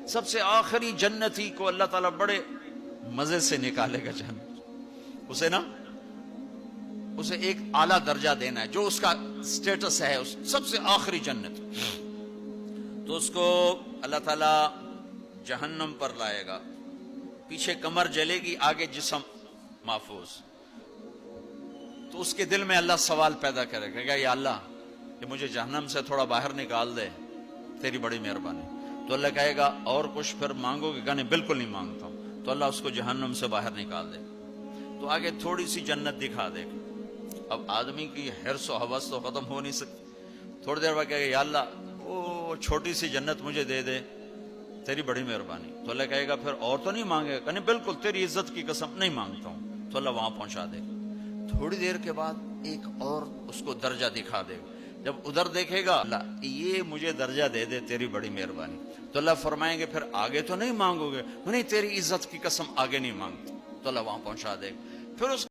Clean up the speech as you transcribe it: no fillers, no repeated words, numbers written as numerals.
سب سے آخری جنتی کو اللہ تعالیٰ بڑے مزے سے نکالے گا جہنم، اسے ایک اعلیٰ درجہ دینا ہے جو اس کا سٹیٹس ہے، سب سے آخری جنت، تو اس کو اللہ تعالیٰ جہنم پر لائے گا، پیچھے کمر جلے گی، آگے جسم محفوظ، تو اس کے دل میں اللہ سوال پیدا کرے گا، یا اللہ کہ مجھے جہنم سے تھوڑا باہر نکال دے، تیری بڑی مہربانی۔ تو اللہ کہے گا اور کچھ پھر مانگو گے؟ کہنے بالکل نہیں مانگتا ہوں۔ تو اللہ اس کو جہنم سے باہر نکال دے، تو آگے تھوڑی سی جنت دکھا دے گا۔ اب آدمی کی حرص و حوث تو ختم ہو نہیں سکتی، تھوڑی دیر بعد کہے گا یا اللہ وہ چھوٹی سی جنت مجھے دے دے، تیری بڑی مہربانی۔ تو اللہ کہے گا پھر اور تو نہیں مانگے گا؟ کہنے بالکل تیری عزت کی قسم نہیں مانگتا ہوں۔ تو اللہ وہاں پہنچا دے گا۔ تھوڑی دیر کے بعد ایک اور اس کو درجہ دکھا دے گا، جب ادھر دیکھے گا اللہ یہ مجھے درجہ دے دے، تیری بڑی مہربانی۔ تو اللہ فرمائیں گے پھر آگے تو نہیں مانگو گے؟ نہیں تیری عزت کی قسم آگے نہیں مانگتا۔ تو اللہ وہاں پہنچا دے گا۔ پھر اس